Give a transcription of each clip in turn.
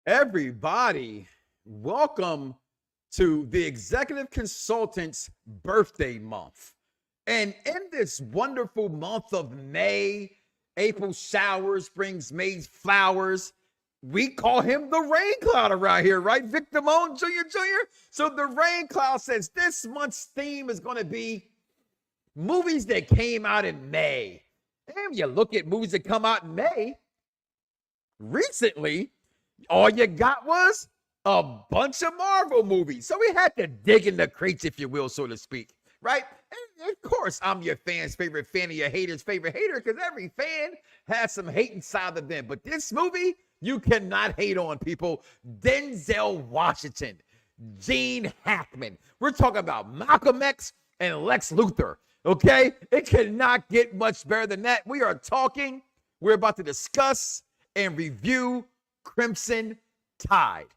Everybody, welcome to the executive consultant's birthday month. And in this wonderful month of May, April showers brings May's flowers. We call him the rain cloud around here, right? Vic Damone Jr. So the rain cloud says this month's theme is going to be movies that came out in May. And you look at movies that come out in May, recently, all you got was a bunch of Marvel movies. So we had to dig in the crates, if you will, so to speak, right? And of course, I'm your fan's favorite fan and your hater's favorite hater, because every fan has some hate inside of them. But this movie, you cannot hate on, people. Denzel Washington, Gene Hackman. We're talking about Malcolm X and Lex Luthor, okay? It cannot get much better than that. We're about to discuss and review Crimson Tide.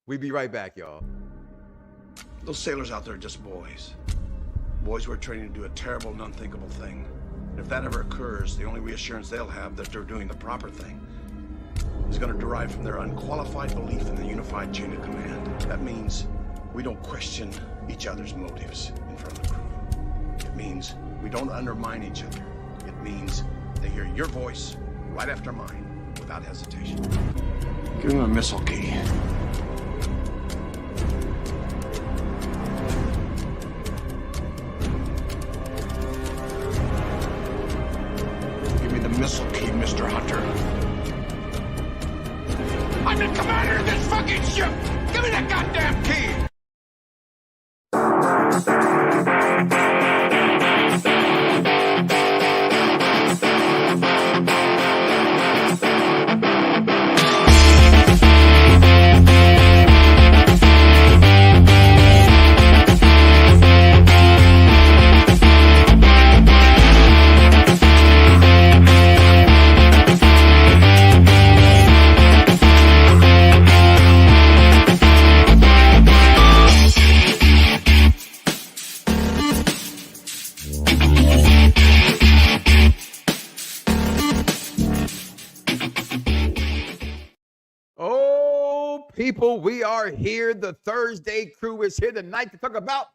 We'll be right back, y'all. Those sailors out there are just boys. Boys who are training to do a terrible and unthinkable thing. And if that ever occurs, the only reassurance they'll have that they're doing the proper thing is going to derive from their unqualified belief in the unified chain of command. That means we don't question each other's motives in front of the crew. It means we don't undermine each other. It means they hear your voice right after mine without hesitation. Give him a missile key. Give me the missile key, Mr. Hunter. I'm the commander of this fucking ship! Give me that goddamn key! People, we are here. The Thursday crew is here tonight to talk about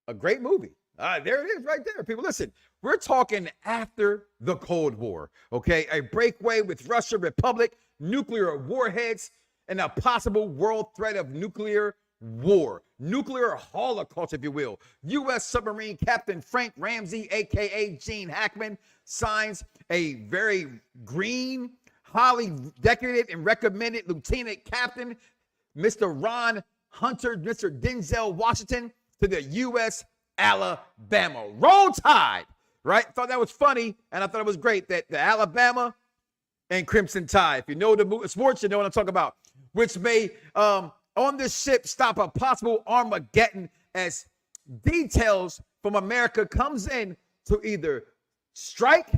a great movie. There it is right there. People, listen, we're talking after the Cold War, okay? A breakaway with Russia, Republic, nuclear warheads, and a possible world threat of nuclear war, nuclear holocaust, if you will. U.S. submarine Captain Frank Ramsey, a.k.a. Gene Hackman, signs a very green, highly decorated and recommended Lieutenant Captain, Mr. Ron Hunter, Mr. Denzel Washington, to the U.S. Alabama. Roll Tide, right? Thought that was funny, and I thought it was great that the Alabama and Crimson Tide, if you know the sports, you know what I'm talking about, which may, on this ship, stop a possible Armageddon as details from America comes in to either strike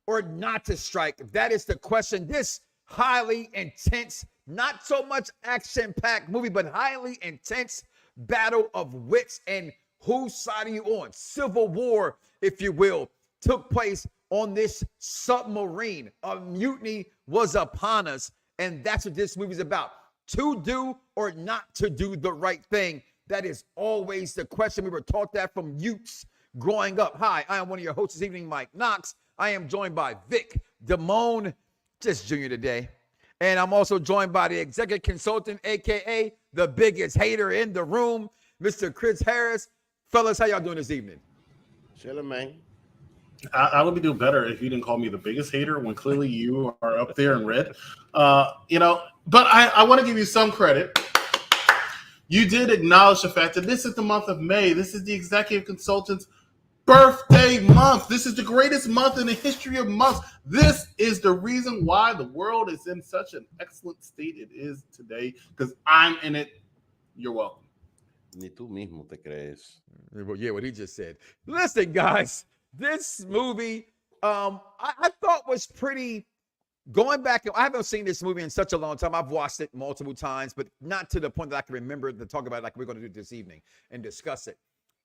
or not to strike. That is the question. This highly intense, not so much action-packed movie, but highly intense battle of wits and whose side are you on? Civil war, if you will, took place on this submarine. A mutiny was upon us, and that's what this movie is about. To do or not to do the right thing. That is always the question. We were taught that from youths growing up. Hi, I am one of your hosts this evening, Mike Knox. I am joined by Vic Damone, just Junior today. And I'm also joined by the executive consultant, a.k.a. the biggest hater in the room, Mr. Chris Harris. Fellas, how y'all doing this evening? Chilling, man. I would do better if you didn't call me the biggest hater when clearly you are up there in red. But I want to give you some credit. You did acknowledge the fact that this is the month of May. This is the executive consultant's birthday month. This is the greatest month in the history of months. This is the reason why the world is in such an excellent state it is today, because I'm in it. You're welcome. Ni tú mismo te crees. Well, yeah, what he just said. Listen, guys, this movie I thought was pretty, going back, I haven't seen this movie in such a long time. I've watched it multiple times, but not to the point that I can remember to talk about it like we're going to do this evening and discuss it.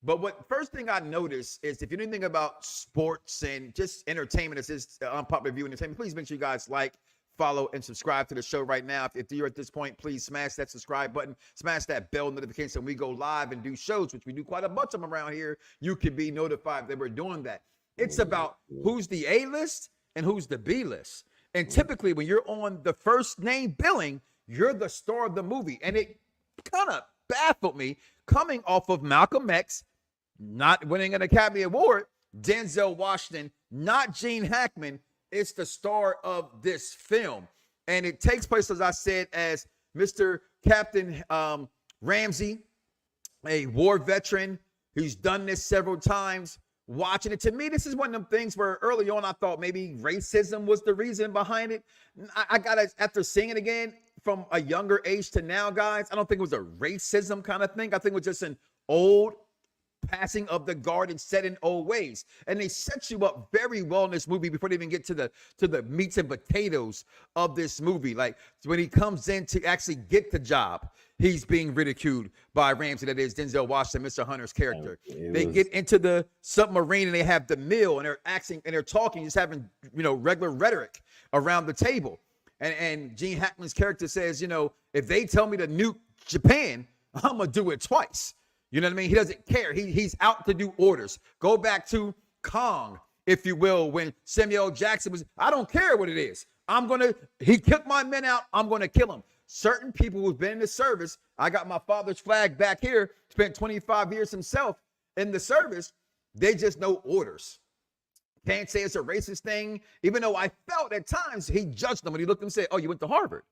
But first thing I noticed is, if you know anything about sports and just entertainment, as this unpopular view entertainment, please make sure you guys like, follow, and subscribe to the show right now. If you're at this point, please smash that subscribe button, smash that bell notification. When we go live and do shows, which we do quite a bunch of them around here, you can be notified that we're doing that. It's about who's the A-list and who's the B-list. And typically when you're on the first name billing, you're the star of the movie. And it kind of baffled me coming off of Malcolm X not winning an Academy Award, Denzel Washington, not Gene Hackman, is the star of this film. And it takes place, as I said, as Mr. Captain Ramsey, a war veteran who's done this several times, watching it. To me, this is one of them things where early on I thought maybe racism was the reason behind it. I got to, after seeing it again from a younger age to now, guys, I don't think it was a racism kind of thing. I think it was just an old passing of the guard and set in old ways. And they set you up very well in this movie before they even get to the meats and potatoes of this movie. Like when he comes in to actually get the job, he's being ridiculed by Ramsey, that is Denzel Washington, Mr. Hunter's character. They get into the submarine and they have the meal and they're acting and they're talking, just having, regular rhetoric around the table. And Gene Hackman's character says, if they tell me to nuke Japan, I'm going to do it twice. You know what I mean? He doesn't care. He's out to do orders. Go back to Kong, if you will, when Samuel L. Jackson was, I don't care what it is. He kicked my men out. I'm going to kill him. Certain people who've been in the service, I got my father's flag back here, spent 25 years himself in the service. They just know orders. Can't say it's a racist thing, even though I felt at times he judged them when he looked at them and said, oh, you went to Harvard.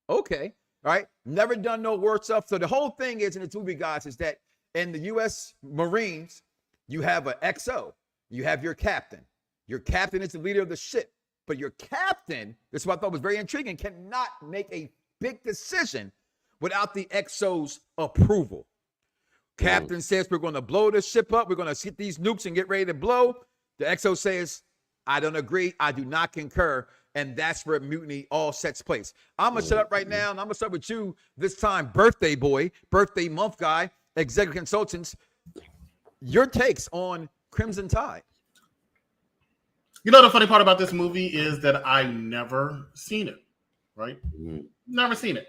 Okay. All right. Never done no work stuff. So the whole thing is in this movie, guys, is that in the U.S. Marines, you have an XO. You have your captain. Your captain is the leader of the ship. But your captain, this is what I thought was very intriguing, cannot make a big decision without the XO's approval. Captain says, we're going to blow the ship up. We're going to hit these nukes and get ready to blow. The XO says, I don't agree. I do not concur. And that's where mutiny all sets place. I'm going to shut up right now, and I'm going to start with you this time, birthday boy, birthday month guy, executive consultants. Your takes on Crimson Tide. The funny part about this movie is that I never seen it, right? Never seen it.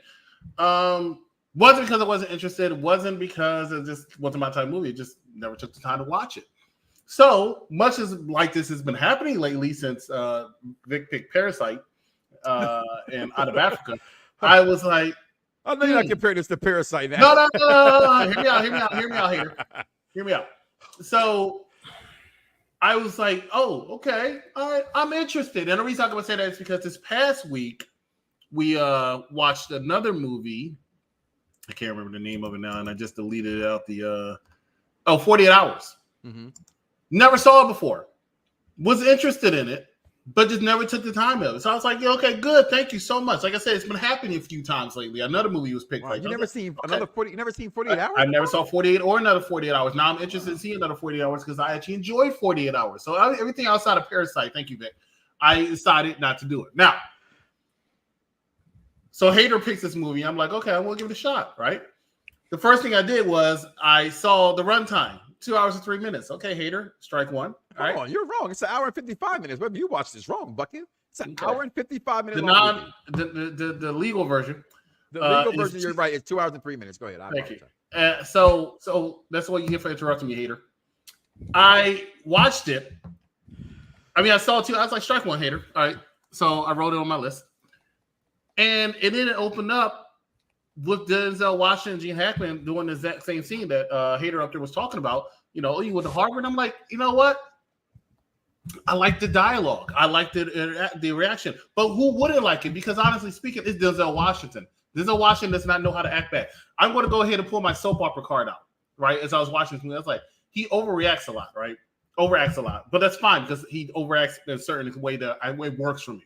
Wasn't because I wasn't interested. It wasn't because it just wasn't my type of movie. It just never took the time to watch it. So much as like this has been happening lately since Vic picked Parasite and Out of Africa, I was like, I know you're not comparing this to Parasite now. No. Hear me out. So I was like, oh, okay, all right, I'm interested. And the reason I'm going to say that is because this past week we watched another movie. I can't remember the name of it now, and I just deleted it out the 48 Hours. Mm-hmm. Never saw it before. Was interested in it, but just never took the time of it. So I was like, yeah, okay, good. Thank you so much. Like I said, it's been happening a few times lately. Another movie was picked. Wow, you never seen another 40? You never seen 48 Hours? I never saw 48 or another 48 Hours. Now I'm interested in seeing another 48 Hours because I actually enjoyed 48 Hours. So everything outside of Parasite, thank you, Vic, I decided not to do it. Now, so Hader picks this movie. I'm like, okay, I'm going to give it a shot, right? The first thing I did was I saw the runtime. 2 hours and 3 minutes. Okay, Hader, strike one. All right. You're wrong. It's an hour and 55 minutes. Maybe you watched this wrong, Bucket. It's an hour and 55 minutes. The legal version. The legal version, you're right. It's 2 hours and 3 minutes. Go ahead. Thank you. So that's what you get for interrupting me, Hader. I watched it. I mean, I saw it too. I was like, strike one, Hader. All right. So I wrote it on my list. And it didn't open up with Denzel Washington and Gene Hackman doing the exact same scene that Hader up there was talking about. You went to Harvard. I'm like, you know what? I like the dialogue. I like the reaction. But who wouldn't like it? Because honestly speaking, it's Denzel Washington. Denzel Washington does not know how to act back. I'm going to go ahead and pull my soap opera card out, right? As I was watching this movie, I was like, he overreacts a lot, right? Overacts a lot. But that's fine because he overacts in a certain way that it works for me.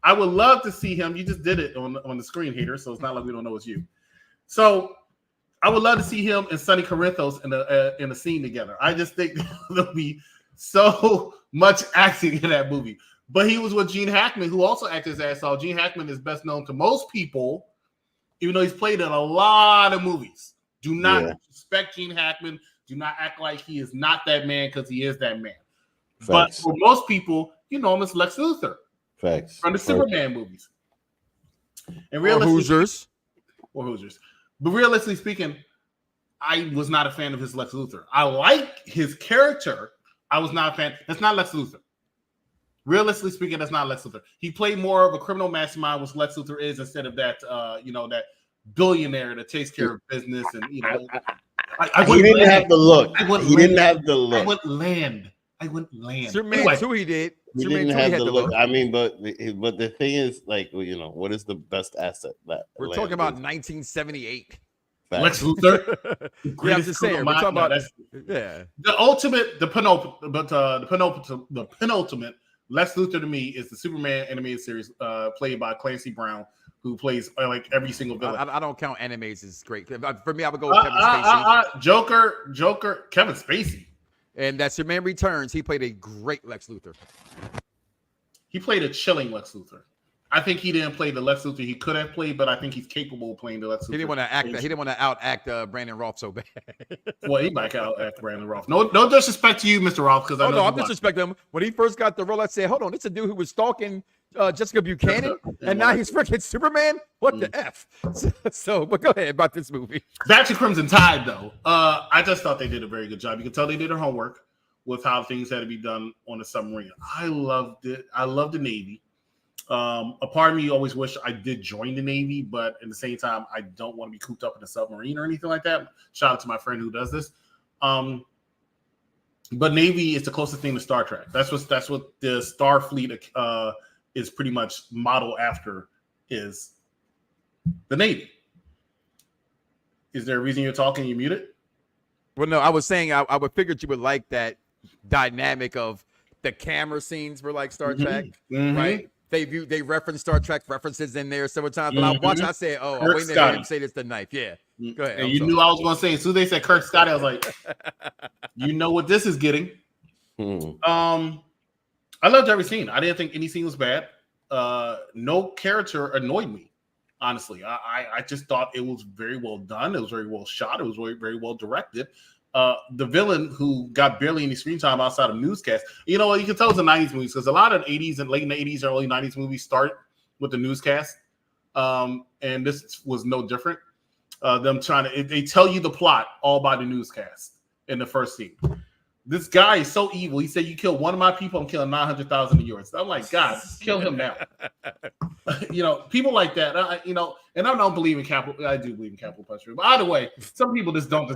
I would love to see him. You just did it on the screen, Hader, so it's not like we don't know it's you. So I would love to see him and Sonny Corinthos in a scene together. I just think there'll be so much acting in that movie. But he was with Gene Hackman, who also acted his ass off. Gene Hackman is best known to most people, even though he's played in a lot of movies. Do not respect Gene Hackman. Do not act like he is not that man because he is that man. Facts. But for most people, you know him as Lex Luthor. Facts. from the Superman movies. And Or Hoosiers. Or Hoosiers. But realistically speaking, I was not a fan of his Lex Luthor. I like his character. I was not a fan. That's not Lex Luthor. Realistically speaking, that's not Lex Luthor. He played more of a criminal mastermind, which Lex Luthor is, instead of that, that billionaire that takes care of business. And he didn't have the look. He didn't have the look. I wouldn't land. Superman anyway, 2 he did. He Superman didn't 2 have had the the look. look. I mean, but the thing is, like, what is the best asset that We're talking about 1978. Lex Luthor. Yeah, I'm just saying. We're talking about the penultimate Lex Luthor to me is the Superman animated series played by Clancy Brown, who plays like every single villain. I don't count animes as great. For me, I would go with Kevin Spacey. Joker, Kevin Spacey. And that Superman Returns, he played a great Lex Luthor. He played a chilling Lex Luthor. I think he didn't play the Lex Luthor he could have played, but I think he's capable of playing the Lex Luthor. He didn't want to act. He didn't want to outact Brandon Roth so bad. Well, he might outact Brandon Roth. No disrespect to you, Mr. Roth, because I'm disrespecting him. When he first got the role, I said, "Hold on, it's a dude who was stalking Jessica Buchanan, and now he's freaking Superman. What the f?" So, but go ahead about this movie. Back to Crimson Tide, though. I just thought they did a very good job. You can tell they did their homework with how things had to be done on the submarine. I loved it. I love the Navy. A part of me always wish I did join the Navy, but at the same time, I don't want to be cooped up in a submarine or anything like that. Shout out to my friend who does this. But Navy is the closest thing to Star Trek. That's what the Starfleet is pretty much modeled after, is the Navy. Is there a reason you're talking? You muted? Well, no, I was saying I would figured you would like that dynamic of the camera scenes were like Star Trek, right? They reference Star Trek references in there several times. When I watched, I said, "Oh, I'm waiting to hear him say this, the knife." Yeah, go ahead. And you knew I was going to say. As soon as they said Kirk Scott, I was like, "You know what this is getting." I loved every scene. I didn't think any scene was bad. No character annoyed me. Honestly, I just thought it was very well done. It was very well shot. It was very, very well directed. The villain, who got barely any screen time outside of newscasts, you can tell it's the 90s movies, because a lot of 80s and late 80s, early 90s movies start with the newscast. And this was no different. Them they tell you the plot all by the newscast in the first scene. This guy is so evil. He said, "You kill one of my people, I'm killing 900,000 of yours." I'm like, God, kill him now. People like that. And I don't believe in capital. I do believe in capital punishment. But either way, some people just don't.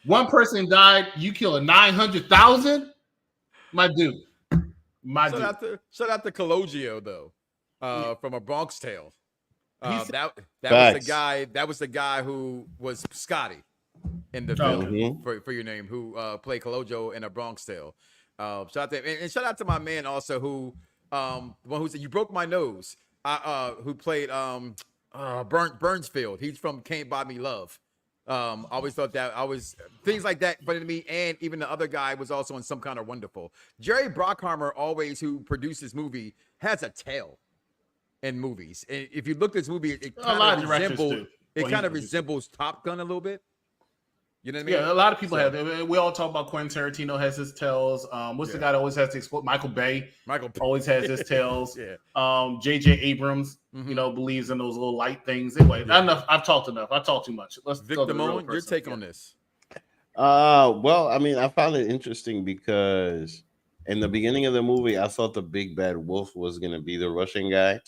One person died. You kill 900,000, my dude. Shout out to Cologio though, from A Bronx Tale. That was the guy who was Scotty in the film for your name, who played Cologio in A Bronx Tale. Shout out to, and shout out to my man also who the one who said, "You broke my nose," who played Burnsfield. He's from Can't Buy Me Love. Always thought that things like that funny to me. And even the other guy was also in Some Kind of Wonderful. Jerry Bruckheimer, always, who produced this movie, has a tail in movies. And if you look at this movie, it kind of resembles Top Gun a little bit. You know what I mean? Yeah, a lot of people have. We all talk about Quentin Tarantino has his tails. What's the guy that always has to explode? Michael Bay always has his tails. J.J. Abrams, believes in those little light things. Anyway, enough. I've talked enough. I talked too much. Let's Vic Damone, your take on this? Well, I mean, I found it interesting because in the beginning of the movie, I thought the big bad wolf was going to be the Russian guy,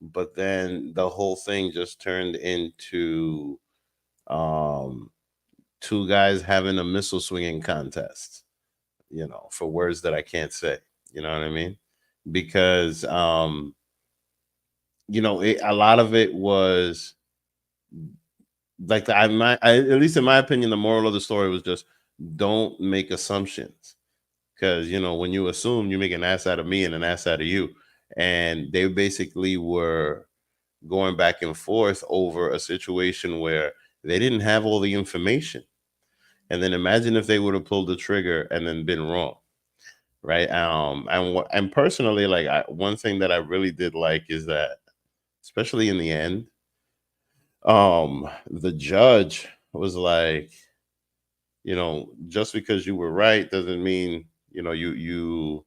but then the whole thing just turned into two guys having a missile swinging contest, for words that I can't say. You know what I mean? Because, a lot of it was like, at least in my opinion, the moral of the story was just don't make assumptions. Because, when you assume, you make an ass out of me and an ass out of you. And they basically were going back and forth over a situation where they didn't have all the information. And then imagine if they would have pulled the trigger and then been wrong, right? And personally, one thing that I really did like is that, especially in the end, the judge was like, just because you were right doesn't mean you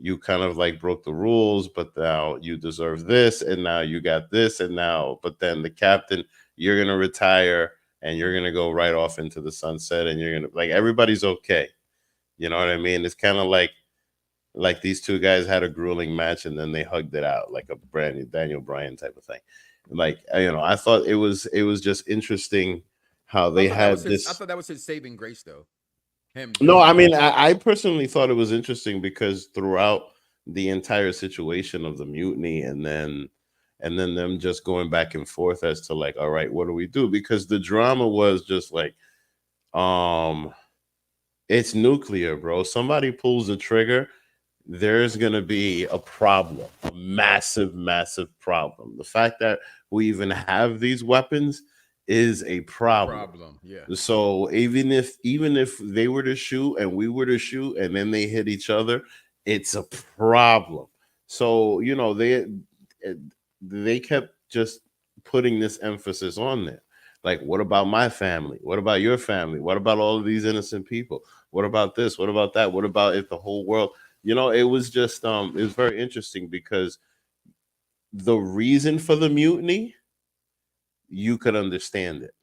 you kind of like broke the rules, but now you deserve this, and now you got this, and now, but then the captain, you're gonna retire, and you're gonna go right off into the sunset, and you're gonna like everybody's okay. You know what I mean? It's kind of like these two guys had a grueling match, and then they hugged it out like a brand new Daniel Bryan type of thing. Like, you know, I thought it was just interesting how they had this. I thought that was his saving grace, though. No, I mean, I personally thought it was interesting because throughout the entire situation of the mutiny, and then them just going back and forth as to like, all right, what do we do? Because the drama was just like, it's nuclear, bro. Somebody pulls the trigger, there's gonna be a problem, a massive, massive problem. The fact that we even have these weapons is a problem. Yeah. So even if they were to shoot and we were to shoot and then they hit each other, it's a problem. So, you know, they kept just putting this emphasis on there. Like, what about my family? What about your family? What about all of these innocent people? What about this? What about that? What about if the whole world? You know, it was just it was very interesting because the reason for the mutiny, you could understand it.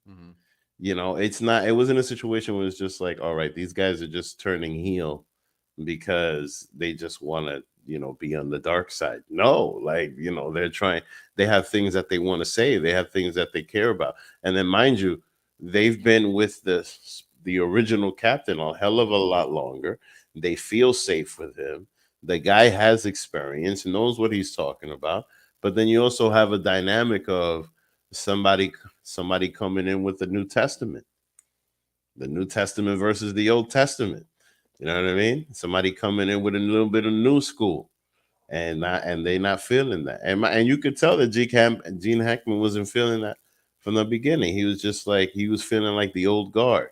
Mm-hmm. You know, it wasn't a situation where it's just like, all right, these guys are just turning heel because they just want to, you know, be on the dark side. No, like, you know, they have things that they want to say. They have things that they care about. And then mind you, they've been with the original captain a hell of a lot longer. They feel safe with him. The guy has experience, knows what he's talking about. But then you also have a dynamic of somebody coming in with the New Testament versus the Old Testament. You know what I mean? Somebody coming in with a little bit of new school, and they not feeling that. And you could tell that Gene Hackman wasn't feeling that from the beginning. He was just like, he was feeling like the old guard.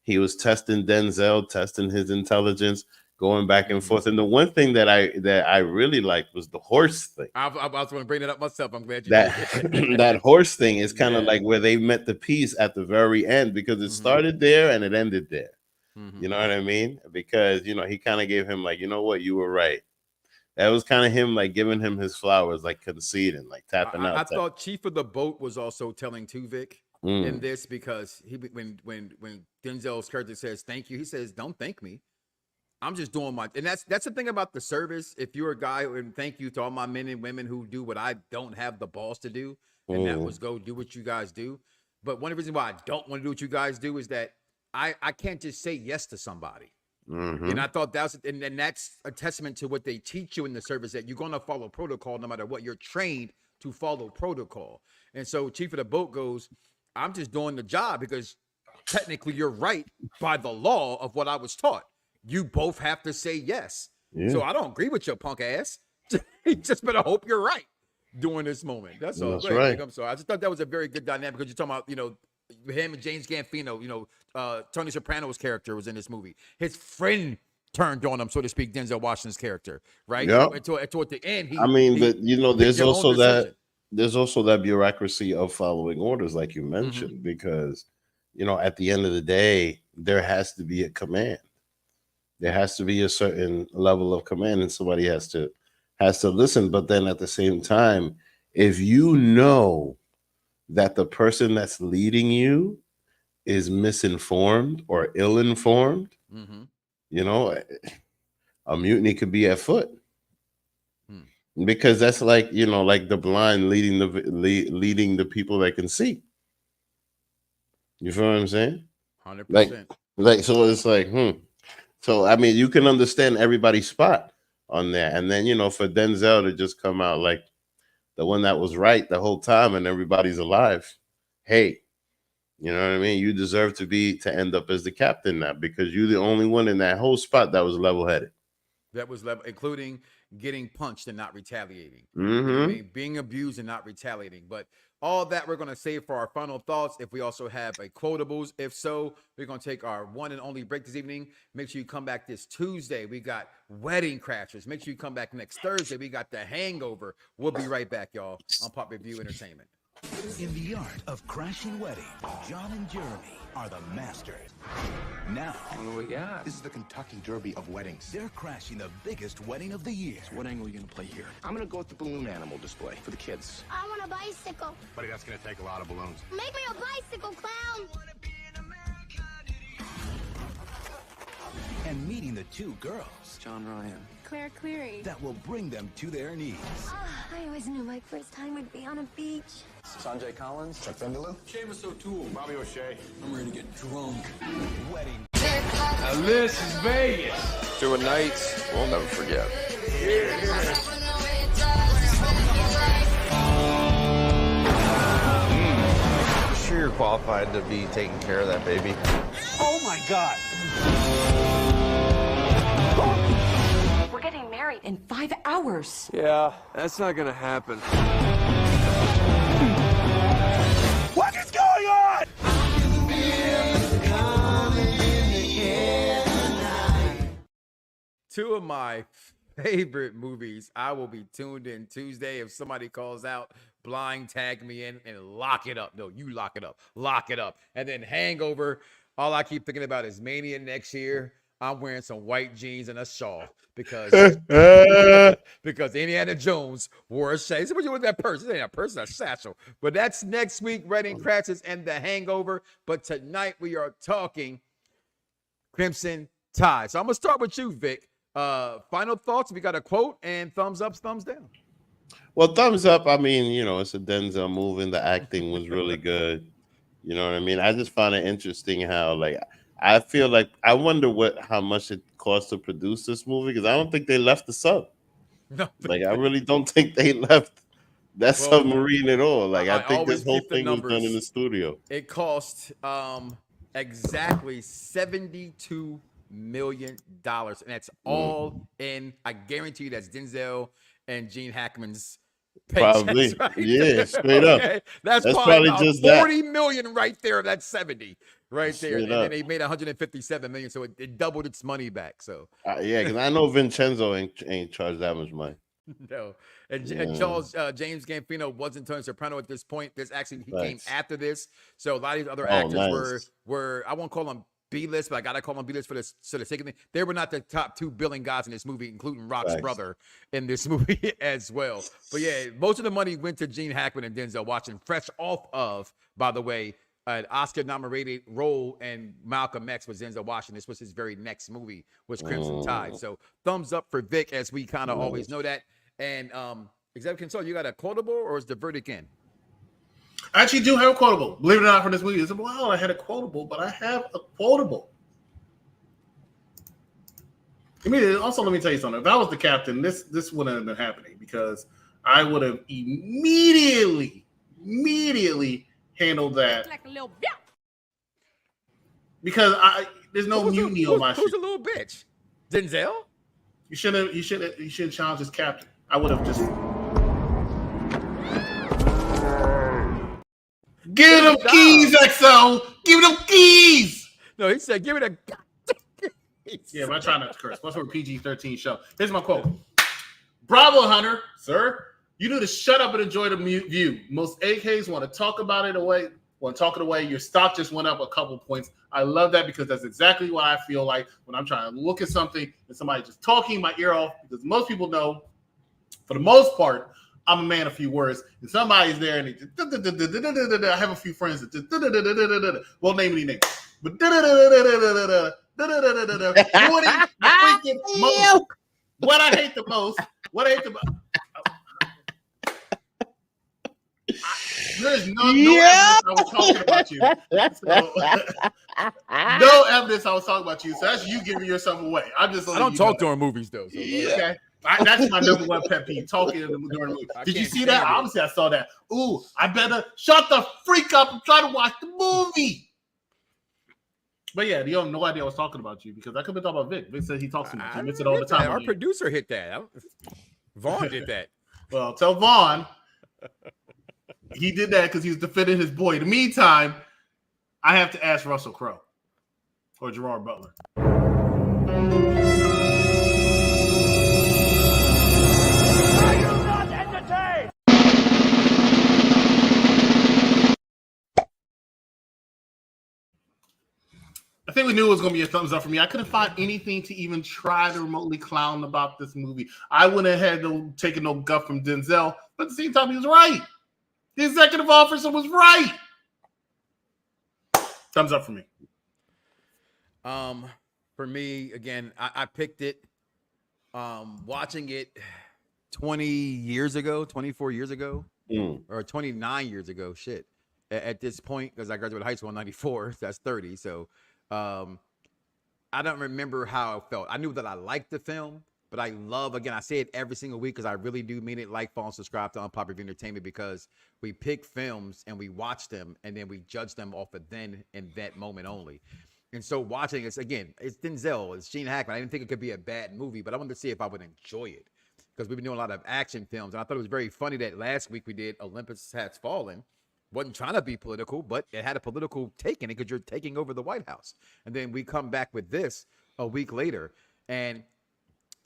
He was testing Denzel, testing his intelligence, going back and forth. And the one thing that I really liked was the horse thing. I was going to bring it up myself. I'm glad you did. That horse thing is kind of like where they met the peace at the very end, because it started there and it ended there. You know what I mean? Because, you know, he kind of gave him like, you know what, you were right. That was kind of him like giving him his flowers, like conceding, like tapping out. I thought Chief of the Boat was also telling Tuvik in this, because when Denzel's character says thank you, he says, don't thank me. I'm just doing my, and that's the thing about the service. If you're a guy, and thank you to all my men and women who do what I don't have the balls to do, and that was go do what you guys do. But one of the reasons why I don't want to do what you guys do is that I can't just say yes to somebody. And I thought that's a testament to what they teach you in the service, that you're going to follow protocol no matter what. You're trained to follow protocol. And so Chief of the Boat goes, I'm just doing the job because technically you're right by the law of what I was taught. You both have to say yes. So I don't agree with your punk ass. You just better hope you're right during this moment. That's all. That's right. I'm sorry. I just thought that was a very good dynamic, because you're talking about, you know, him and James Gandolfino, you know, Tony Soprano's character was in this movie. His friend turned on him, so to speak, Denzel Washington's character, right? Yeah. Toward the end, there's also that bureaucracy of following orders, like you mentioned, because, you know, at the end of the day, there has to be a command. There has to be a certain level of command, and somebody has to listen. But then at the same time, if you know that the person that's leading you is misinformed or ill-informed, you know, a mutiny could be afoot. Because that's like, you know, like the blind leading the people that can see. You feel what I'm saying? 100%. Like so it's like, So I mean, you can understand everybody's spot on there. And then, you know, for Denzel to just come out like the one that was right the whole time and everybody's alive. Hey, you know what I mean? You deserve to end up as the captain now, because you're the only one in that whole spot that was level-headed. That was level, including getting punched and not retaliating. You know what I mean? Being abused and not retaliating. But all that we're going to save for our final thoughts. If we also have a quotables, if so, we're going to take our one and only break this evening. Make sure you come back this Tuesday. We got Wedding Crashers. Make sure you come back next Thursday. We got The Hangover. We'll be right back, y'all, on Pop Review Entertainment. In the art of crashing weddings, John and Jeremy are the masters. Now, What do we got? this is the Kentucky Derby of weddings. They're crashing the biggest wedding of the year. What angle are you gonna play here? I'm gonna go with the balloon animal display for the kids. I want a bicycle. Buddy, that's gonna take a lot of balloons. Make me a bicycle, clown. And meeting the two girls John Ryan. Claire Cleary. that will bring them to their knees. I always knew my first time would be on a beach. Sanjay Collins. Chuck Vindaloo? Seamus O'Toole. Bobby O'Shea. I'm ready to get drunk. Wedding. Now this is Vegas. Two nights we'll never forget. Sure you're qualified to be taking care of that baby. Oh my God! We're getting married in 5 hours. Yeah, that's not gonna happen. What is going on? Two of my favorite movies. I will be tuned in Tuesday. If somebody calls out, blind tag me in and lock it up. No, you lock it up. Lock it up. And then Hangover. All I keep thinking about is Mania next year. I'm wearing some white jeans and a shawl because Indiana Jones wore a shade. So what you with that purse? It ain't a purse, it's a satchel. But that's next week, Wedding Crashes and The Hangover. But tonight we are talking Crimson Tide. So I'm gonna start with you, Vic. Final thoughts. We got a quote and thumbs up, thumbs down. Well, thumbs up. I mean, you know, it's a Denzel movie, and the acting was really good. You know what I mean? I just found it interesting how, like, I feel like I wonder how much it cost to produce this movie, because I don't think they left the sub. No, Like, I really don't think they left that submarine at all. Like, I think always this whole keep the thing was done in numbers. the studio. It cost exactly $72 million, and that's all in. I guarantee you that's Denzel and Gene Hackman's paychecks, Probably. right? Yeah, straight up. Okay? That's That's probably probably about just that. 40 million right there. That's 70 right there. Straight And up. then they made 157 million, so it doubled its money back. So Yeah, because I know Vincenzo ain't charged that much money. no, and Yeah. Charles James Gambino wasn't Tony Soprano at this point. This actually he came Nice. after this, so a lot of these other Oh, actors nice. were I won't call them B-list, but I gotta call them B-list for this sort of sake of thing. They were not the top 2 billing guys in this movie, including Rock's Thanks. brother in this movie as well. But yeah, most of the money went to Gene Hackman and Denzel Washington, fresh off of, by the way, an Oscar-nominated role in Malcolm X with Denzel Washington. This was his very next movie, was Crimson Tide. So thumbs up for Vic, as we kind of always know that. And Executive Consult, you got a quotable or is the verdict in? I actually do have a quotable. Believe it or not, for this movie. It's wow, I had a quotable, but I have a quotable. Also, let me tell you something. If I was the captain, this wouldn't have been happening, because I would have immediately handled that. Like a little bitch. Because there's no mutiny on my Who's shit. a little bitch? Denzel? You should have challenged his captain. I would have just give them keys, XO. Give them keys. No, he said, give it a. Yeah, but I try not to curse. What's for a PG-13 show? Here's my quote. Bravo, Hunter, sir. You need to shut up and enjoy the view. Most AKs want to talk about it away. Want to talk it away. Your stock just went up a couple points. I love that, because that's exactly what I feel like when I'm trying to look at something and somebody just talking my ear off, because most people know, for the most part, I'm a man of few words, and somebody's there and they just, I have a few friends that just, won't name any names, but what I hate the most, there's no evidence I was talking about you. So, no evidence I was talking about you. So that's you giving yourself away. I don't talk during movies, though. So Okay. That's my number one pet peeve, talking during the movie. Did you see that? Obviously, I saw that. Ooh, I better shut the freak up and try to watch the movie. But yeah, you have no idea I was talking about you, because I could be talking about Vic. Vic said he talks too much. He admits it all the time. Our producer hit that. Vaughn did that. Well, tell Vaughn he did that because he was defending his boy. In the meantime, I have to ask Russell Crowe or Gerard Butler. I think we knew it was going to be a thumbs up for me. I couldn't find anything to even try to remotely clown about this movie. I wouldn't have had to take no guff from Denzel, but at the same time, he was right. The executive officer was right. Thumbs up for me. For me, again, I picked it. Watching it 24 years ago, or 29 years ago. Shit. At this point, because I graduated high school in 94, that's 30. So I don't remember how I felt. I knew that I liked the film, but I love, again, I say it every single week because I really do mean it. Like, follow, and subscribe to Unpopular Review Entertainment, because we pick films and we watch them and then we judge them off of then and that moment only. And so watching it, again, it's Denzel, it's Gene Hackman. I didn't think it could be a bad movie, but I wanted to see if I would enjoy it, because we've been doing a lot of action films. And I thought it was very funny that last week we did Olympus Has Fallen. Wasn't trying to be political, but it had a political take in it because you're taking over the White House. And then we come back with this a week later. And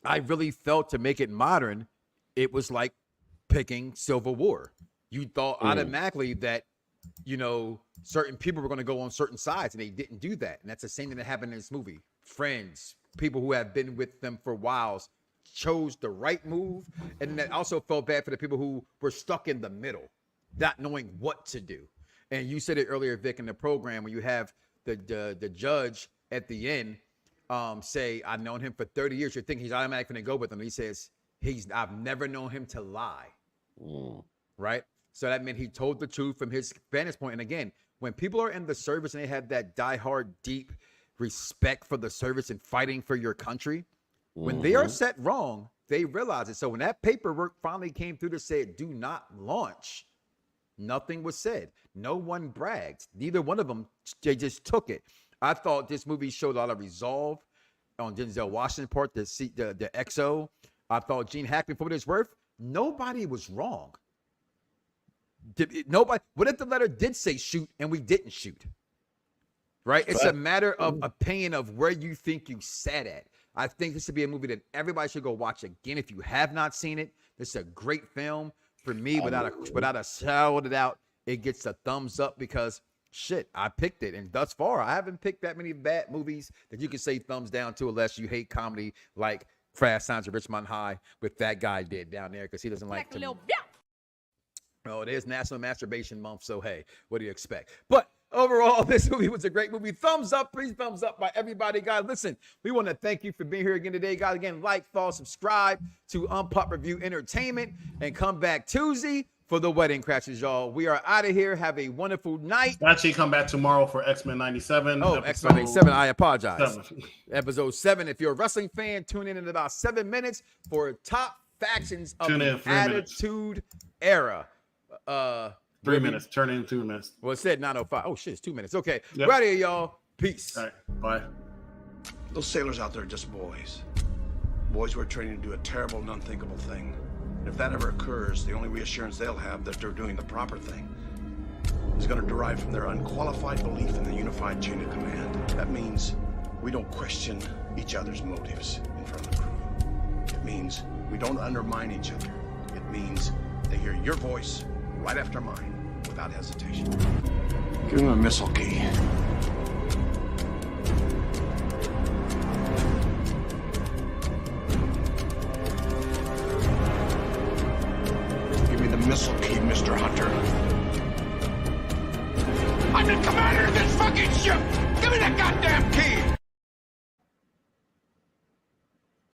I really felt, to make it modern, it was like picking Civil War. You thought automatically that, you know, certain people were going to go on certain sides, and they didn't do that. And that's the same thing that happened in this movie. Friends, people who have been with them for whiles, chose the right move. And that also felt bad for the people who were stuck in the middle, not knowing what to do. And you said it earlier, Vic, in the program, when you have the judge at the end say, I've known him for 30 years. You're thinking he's automatically going to go with him. He says, I've never known him to lie. Right? So that meant he told the truth from his vantage point. And again, when people are in the service and they have that diehard, deep respect for the service and fighting for your country, when they are set wrong, they realize it. So when that paperwork finally came through to say, do not launch, nothing was said. No one bragged. Neither one of them, they just took it. I thought this movie showed a lot of resolve on Denzel Washington's part, the XO. I thought Gene Hackman, for what it's worth, nobody was wrong. Nobody. What if the letter did say shoot and we didn't shoot? Right? It's a matter of opinion of where you think you sat at. I think this should be a movie that everybody should go watch again. If you have not seen it, this is a great film. For me, without a shadow of a doubt, it gets a thumbs up, because shit, I picked it. And thus far, I haven't picked that many bad movies that you can say thumbs down to, unless you hate comedy like Fast Times at Richmond High, with that guy did down there, because he doesn't like to. Oh, it is National Masturbation Month, so hey, what do you expect? But overall, this movie was a great movie. Thumbs up, please, thumbs up by everybody, guys. Listen, we want to thank you for being here again today, guys. Again, like, follow, subscribe to Unpop Review Entertainment, and come back Tuesday for the Wedding Crashers, y'all. We are out of here. Have a wonderful night. Actually, come back tomorrow for X-Men 97. Oh, X-Men 97. I apologize. Episode 7. If you're a wrestling fan, tune in about 7 minutes for top factions of the Attitude Era. 3 minutes. Turn in 2 minutes. Well, it said 9:05. Oh shit, it's 2 minutes. Okay, We're out of here, y'all. Peace. All right, bye. Those sailors out there are just boys. Boys who are training to do a terrible and unthinkable thing. And if that ever occurs, the only reassurance they'll have that they're doing the proper thing is going to derive from their unqualified belief in the unified chain of command. That means we don't question each other's motives in front of the crew. It means we don't undermine each other. It means they hear your voice right after mine, without hesitation. Give him a missile key. Give me the missile key, Mr. Hunter. I'm the commander of this fucking ship! Give me the goddamn key!